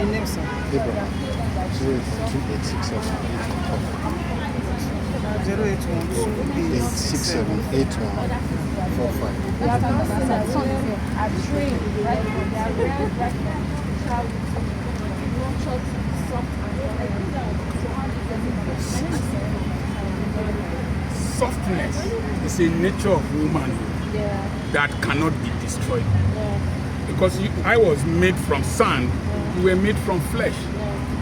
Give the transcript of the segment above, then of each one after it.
name, sir? Abraham. 0801287 Softness is a nature of womanhood that cannot be destroyed. Because I was made from sand, you were made from flesh.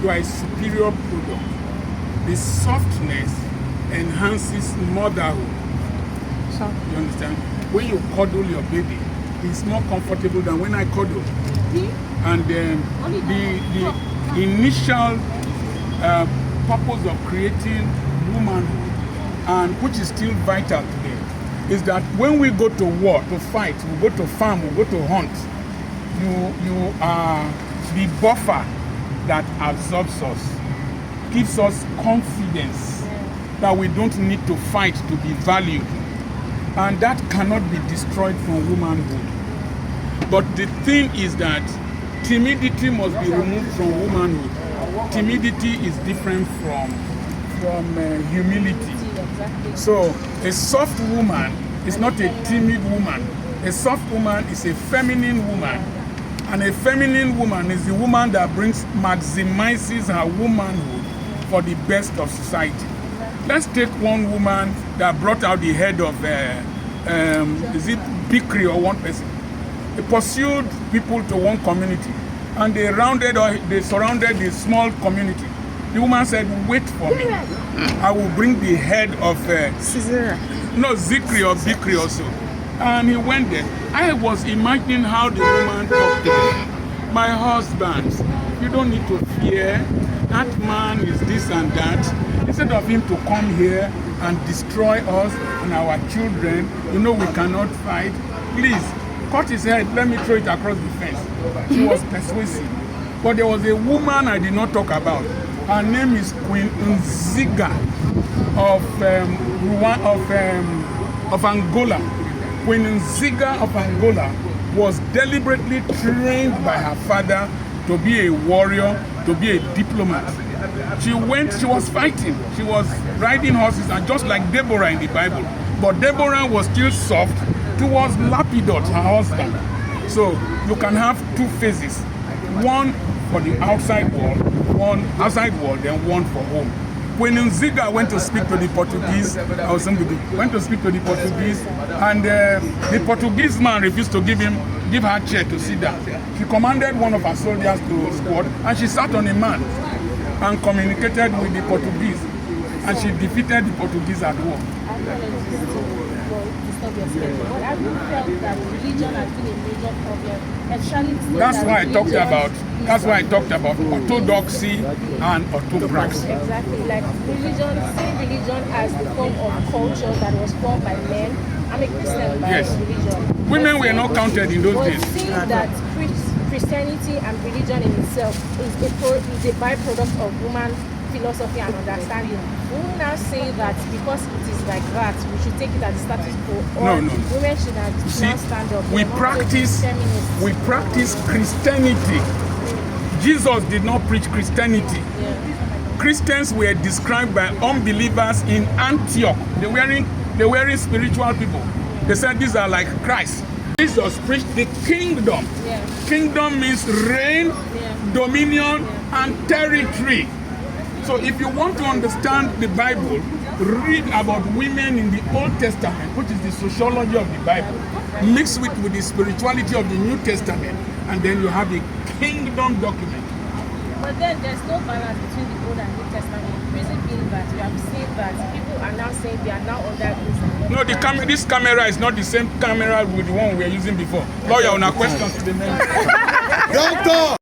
You are a superior product. The softness enhances motherhood. You understand? When you cuddle your baby, it's more comfortable than when I cuddle. And the initial purpose of creating womanhood, and which is still vital today, is that when we go to war, to fight, we go to farm, we go to hunt, you are the buffer that absorbs us, gives us confidence that we don't need to fight to be valued. And that cannot be destroyed from womanhood. But the thing is that timidity must be removed from womanhood. Timidity is different from humility. So a soft woman is not a timid woman. A soft woman is a feminine woman. And a feminine woman is the woman that maximizes her womanhood for the best of society. Let's take one woman that brought out the head of, is it Bikri or one person? They pursued people to one community, and they surrounded the small community. The woman said, "Wait for me. I will bring the head of Zikri or Bikri also." And he went there. I was imagining how the woman talked to him. "My husband, you don't need to fear. That man is this and that. Instead of him to come here and destroy us and our children, you know we cannot fight. Please, cut his head, let me throw it across the fence." She was persuasive. But there was a woman I did not talk about. Her name is Queen Nziga of Angola. Queen Nziga of Angola was deliberately trained by her father to be a warrior, to be a diplomat. She was fighting, she was riding horses, and just like Deborah in the Bible. But Deborah was still soft towards Lapidot, her husband. So you can have two phases. One for the outside world, then one for home. When Nziga went to speak to the Portuguese, and the Portuguese man refused to give her chair to sit down. She commanded one of her soldiers to squat, and she sat on a man and communicated with the Portuguese, and she defeated the Portuguese at war. But have you felt that religion has been a major problem? That's why I talked about orthodoxy and orthopraxy. Exactly, like religion as the form of culture that was formed by men. I'm a Christian by religion. Women were not counted in those days. Seeing that Christianity and religion in itself is a byproduct of human philosophy and understanding. We will now say that because it is like that, we should take it as a status quo. Or No. Women should now stand up. We practice Christianity. Jesus did not preach Christianity. Yeah. Christians were described by unbelievers in Antioch. They were spiritual people. They said these are like Christ. Jesus preached the kingdom. Yeah. Kingdom means reign, dominion, and territory. So if you want to understand the Bible, read about women in the Old Testament, which is the sociology of the Bible, mixed with the spirituality of the New Testament, and then you have a kingdom document. But then there's no balance between the Old and New Testament. Reason being that we have seen that people are now saying they are now under grace. No, this camera is not the same camera with the one we were using before. Lawyer, on our questions to the men. Doctor!